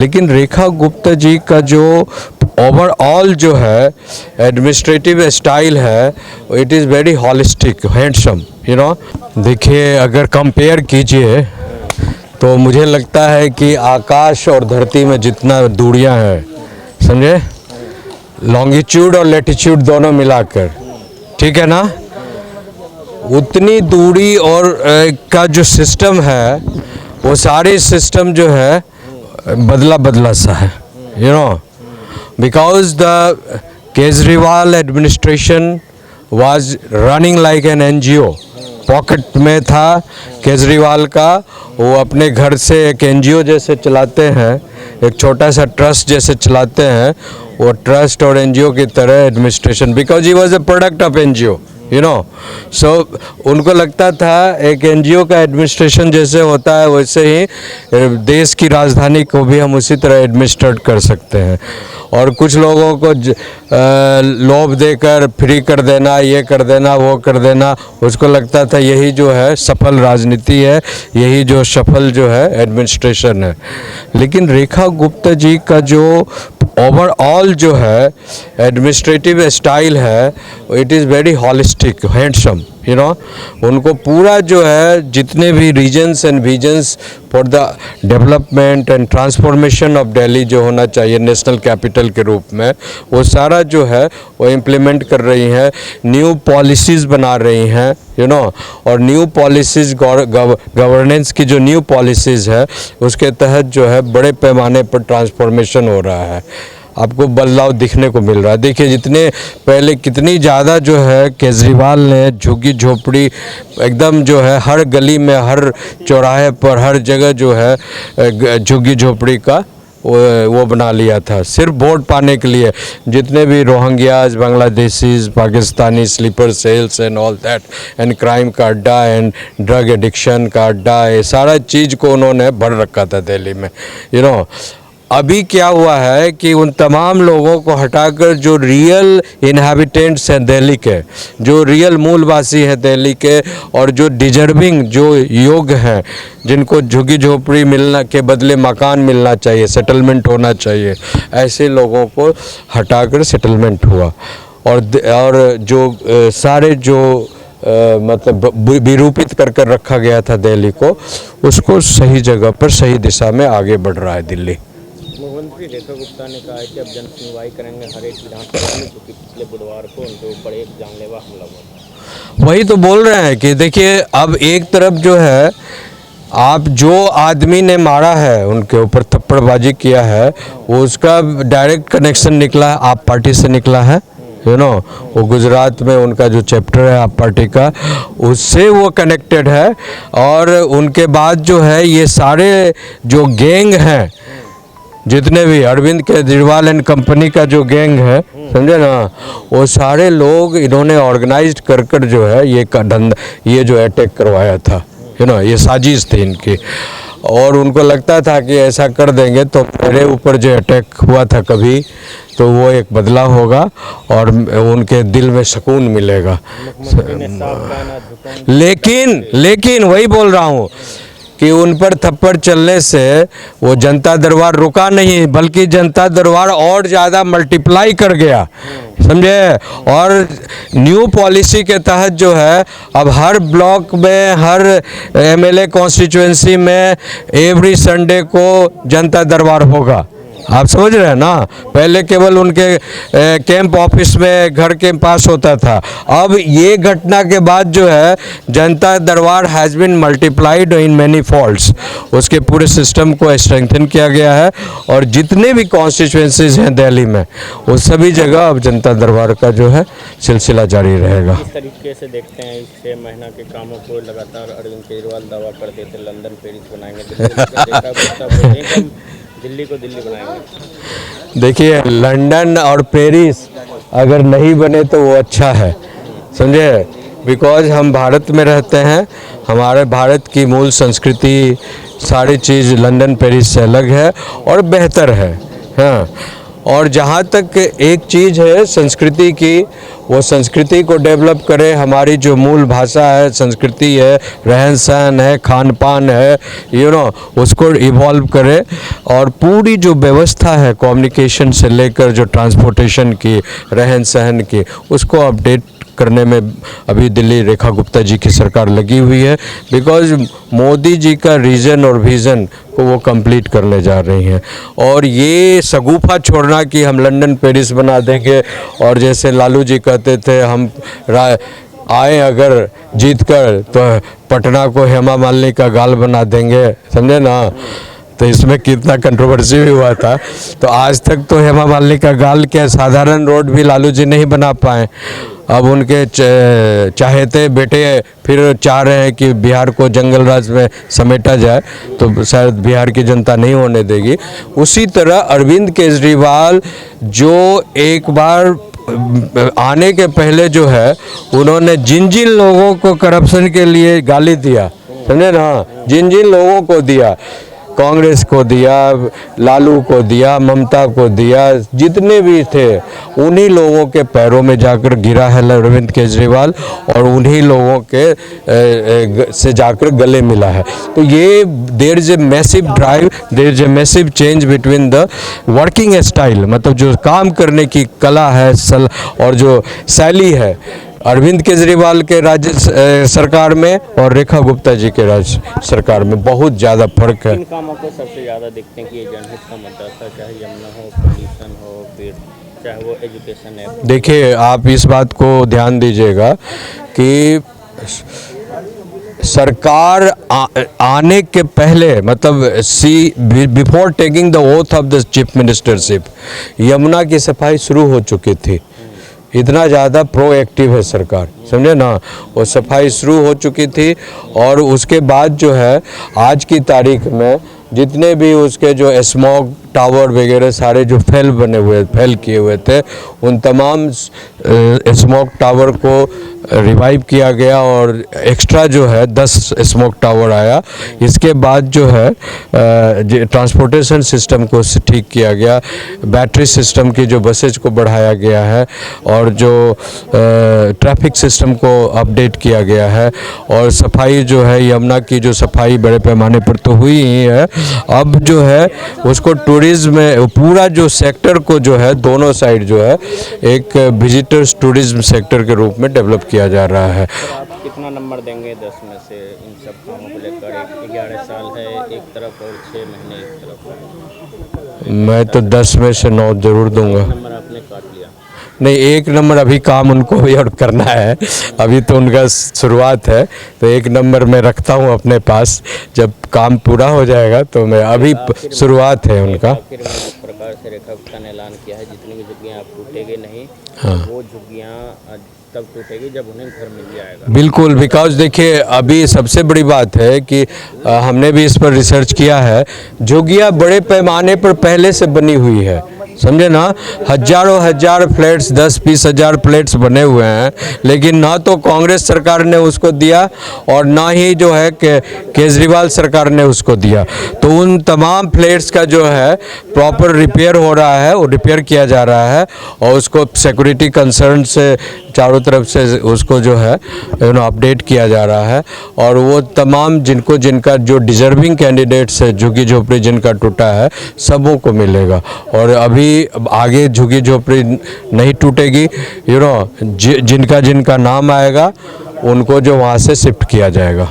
लेकिन रेखा गुप्ता जी का जो ओवरऑल जो है एडमिनिस्ट्रेटिव स्टाइल है, it is very holistic, handsome, you no. देखिए, अगर कंपेयर कीजिए तो मुझे लगता है कि आकाश और धरती में जितना दूरियां हैं, समझे, लॉन्गिट्यूड और लैटिट्यूड दोनों मिलाकर, ठीक है ना, उतनी दूरी और का जो सिस्टम है वो सारे सिस्टम जो है बदला बदला सा है, you know, because the Kejriwal administration was running like an NGO. Pocket में था केजरीवाल का, वो अपने घर से एक एनजीओ जैसे चलाते हैं, एक छोटा सा ट्रस्ट जैसे चलाते हैं, वो ट्रस्ट और एनजीओ की तरह administration, because he was a product of NGO, you know. So उनको लगता था एक एनजीओ का एडमिनिस्ट्रेशन जैसे होता है वैसे ही देश की राजधानी को भी हम उसी तरह एडमिनिस्ट्रेट कर सकते हैं। और कुछ लोगों को लोभ देकर फ्री कर देना, ये कर देना, वो कर देना, उसको लगता था यही जो है सफल राजनीति है, यही जो सफल जो है एडमिनिस्ट्रेशन है। लेकिन रेखा गुप्ता जी का जो ओवरऑल जो है एडमिनिस्ट्रेटिव स्टाइल है, it is very holistic, handsome, you know. उनको पूरा जो है जितने भी reasons and visions for the development and transformation of Delhi जो होना चाहिए नेशनल कैपिटल के रूप में, वो सारा जो है वो इम्प्लीमेंट कर रही हैं, न्यू पॉलिसीज़ बना रही हैं, यू नो। और न्यू पॉलिसीज़ गवर्नेंस की जो न्यू पॉलिसीज़ है उसके तहत जो है बड़े पैमाने पर ट्रांसफॉर्मेशन हो रहा है, आपको बदलाव दिखने को मिल रहा है। देखिए, जितने पहले कितनी ज़्यादा जो है केजरीवाल ने झुग्गी झोपड़ी एकदम जो है हर गली में, हर चौराहे पर, हर जगह जो है झुग्गी झोपड़ी का वो बना लिया था, सिर्फ वोट पाने के लिए। जितने भी Rohingyas, Bangladeshis, Pakistani sleeper cells and all that, and crime का अड्डा एंड ड्रग एडिक्शन का अड्डा, ये सारा चीज़ को उन्होंने भर रखा था दिल्ली में, यू नो। अभी क्या हुआ है कि उन तमाम लोगों को हटाकर जो रियल इनहैबिटेंट्स हैं दिल्ली के, जो रियल मूलवासी हैं दिल्ली के, और जो डिजर्विंग, जो योग्य हैं, जिनको झुग्गी झोपड़ी मिलना के बदले मकान मिलना चाहिए, सेटलमेंट होना चाहिए, ऐसे लोगों को हटाकर सेटलमेंट हुआ। और जो सारे जो मतलब विरूपित कर रखा गया था दिल्ली को, उसको सही जगह पर सही दिशा में आगे बढ़ रहा है दिल्ली। मुख्यमंत्री रेखा गुप्ता ने कहा है कि अब जन सुनवाई करेंगे हर एक विधानसभा में, क्योंकि पिछले बुधवार को उनके ऊपर एक जानलेवा हमला हुआ था। वही तो बोल रहे हैं कि देखिए, अब एक तरफ जो है, आप जो आदमी ने मारा है, उनके ऊपर थप्पड़बाजी किया है, वो उसका डायरेक्ट कनेक्शन निकला, आप पार्टी से निकला है, यू नो। वो गुजरात में उनका जो चैप्टर है आप पार्टी का, उससे वो कनेक्टेड है। और उनके बाद जो है ये सारे जो गैंग हैं, जितने भी अरविंद केजरीवाल एंड कंपनी का जो गैंग है, समझे ना, वो सारे लोग इन्होंने ऑर्गेनाइज्ड कर जो है ये जो अटैक करवाया था, यू नो, ये साजिश थी इनकी। और उनको लगता था कि ऐसा कर देंगे तो मेरे ऊपर जो अटैक हुआ था कभी, तो वो एक बदलाव होगा और उनके दिल में सुकून मिलेगा। लेकिन वही बोल रहा हूँ कि उन पर थप्पड़ चलने से वो जनता दरबार रुका नहीं, बल्कि जनता दरबार और ज़्यादा मल्टीप्लाई कर गया, समझे। और न्यू पॉलिसी के तहत जो है अब हर ब्लॉक में, हर एमएलए कॉन्स्टिट्यूएंसी में एवरी संडे को जनता दरबार होगा। आप समझ रहे हैं ना, पहले केवल उनके कैंप ऑफिस में, घर के पास होता था। अब ये घटना के बाद जो है Janata Darbar has been multiplied in many folds, उसके पूरे सिस्टम को स्ट्रेंथन किया गया है। और जितने भी कॉन्स्टिट्यूएंसीज हैं दिल्ली में, वो सभी जगह अब जनता दरबार का जो है सिलसिला जारी रहेगा। इस तरीके से देखते हैं, इस 6 महीना के कामों को लगातार अरविंद केजरीवाल दावा करते थे लंदन पेरिस बनाएंगे, दिल्ली को दिल्ली बनाएंगे। देखिए, लंदन और पेरिस अगर नहीं बने तो वो अच्छा है, समझे, बिकॉज हम भारत में रहते हैं, हमारे भारत की मूल संस्कृति सारी चीज़ लंदन पेरिस से अलग है और बेहतर है, हाँ। और जहाँ तक एक चीज़ है संस्कृति की, वो संस्कृति को डेवलप करे। हमारी जो मूल भाषा है, संस्कृति है, रहन सहन है, खान पान है, उसको इवॉल्व करे। और पूरी जो व्यवस्था है कम्युनिकेशन से लेकर जो ट्रांसपोर्टेशन की, रहन सहन की, उसको अपडेट करने में अभी दिल्ली रेखा गुप्ता जी की सरकार लगी हुई है। बिकॉज मोदी जी का रीजन और विज़न को वो कंप्लीट करने जा रही हैं। और ये शगुफा छोड़ना कि हम लंदन पेरिस बना देंगे, और जैसे लालू जी कहते थे हम आए अगर जीत कर तो पटना को हेमा मालिनी का गाल बना देंगे, समझे ना। तो इसमें कितना कंट्रोवर्सी भी हुआ था। तो आज तक तो हेमा मालिनी का गाल क्या साधारण रोड भी लालू जी नहीं बना पाए। अब उनके चाहते बेटे फिर चाह रहे हैं कि बिहार को जंगल राज में समेटा जाए, तो शायद बिहार की जनता नहीं होने देगी। उसी तरह अरविंद केजरीवाल जो एक बार आने के पहले जो है उन्होंने जिन जिन लोगों को करप्शन के लिए गाली दिया, समझे ना, जिन जिन लोगों को दिया, कांग्रेस को दिया, लालू को दिया, ममता को दिया, जितने भी थे उन्हीं लोगों के पैरों में जाकर गिरा है अरविंद केजरीवाल, और उन्हीं लोगों के से जाकर गले मिला है। तो ये there is a massive drive, there is a massive change between the working style, मतलब जो काम करने की कला है और जो शैली है अरविंद केजरीवाल के राज्य सरकार में और रेखा गुप्ता जी के राज्य सरकार में बहुत ज़्यादा फर्क है। इन कामों को सबसे ज़्यादा देखते हैं कि ये जनहित का मुद्दा था, चाहे यमुना हो, पोल्यूशन हो, फिर चाहे वो एजुकेशन है। देखिए, आप इस बात को ध्यान दीजिएगा कि सरकार आने के पहले, मतलब before taking the oath of the chief ministership, Yamuna की सफाई शुरू हो चुकी थी। इतना ज़्यादा प्रोएक्टिव है सरकार, समझे ना। वो सफाई शुरू हो चुकी थी, और उसके बाद जो है आज की तारीख में जितने भी उसके जो स्मॉग टावर वगैरह सारे जो फेल किए हुए थे, उन तमाम स्मॉक टावर को रिवाइव किया गया, और एक्स्ट्रा जो है 10 स्मॉक टावर आया। इसके बाद जो है ट्रांसपोर्टेशन सिस्टम को ठीक किया गया, बैटरी सिस्टम की जो बसेज को बढ़ाया गया है, और जो ट्रैफिक सिस्टम को अपडेट किया गया है, और सफाई जो है यमुना की जो सफाई बड़े पैमाने पर तो हुई ही है। अब जो है उसको टूरिज्म में पूरा जो सेक्टर को जो है दोनों साइड जो है एक विजिटर्स टूरिज्म सेक्टर के रूप में डेवलप किया जा रहा है। आप कितना नंबर देंगे 10 में से इन सब कामों को लेकर? 11 साल है एक तरफ और 6 महीने एक तरफ। मैं तो 10 में से 9 जरूर दूंगा। नंबर आपने काट लिया? नहीं, 1 नंबर अभी काम उनको भी और करना है, अभी तो उनका शुरुआत है, तो 1 नंबर मैं रखता हूँ अपने पास। जब काम पूरा हो जाएगा तो मैं, अभी शुरुआत है उनका। आखिर में इस प्रकार से रेखा गुप्ता ने ऐलान किया है जितनी भी झुग्गियाँ आप टूटेंगे नहीं, हाँ, वो झुग्गियाँ तब टूटेगी जब उन्हें घर मिल जाएगा। बिल्कुल, बिकॉज देखिए अभी सबसे बड़ी बात है कि हमने भी इस पर रिसर्च किया है, झुग्गियाँ बड़े पैमाने पर पहले से बनी हुई है, समझे ना। हजारों हजार फ्लैट्स, 10-20 हज़ार फ्लैट्स बने हुए हैं, लेकिन ना तो कांग्रेस सरकार ने उसको दिया और ना ही जो है केजरीवाल सरकार ने उसको दिया। तो उन तमाम फ्लैट्स का जो है प्रॉपर रिपेयर हो रहा है, वो रिपेयर किया जा रहा है, और उसको सिक्योरिटी कंसर्न से चारों तरफ से उसको जो है अपडेट किया जा रहा है। और वो तमाम जिनका जो डिजर्विंग कैंडिडेट्स है, झुग्गी झोपड़ी जिनका टूटा है, सबों को मिलेगा। और अभी आगे झुग्गी झोपड़ी नहीं टूटेगी, जिनका नाम आएगा उनको जो वहाँ से शिफ्ट किया जाएगा।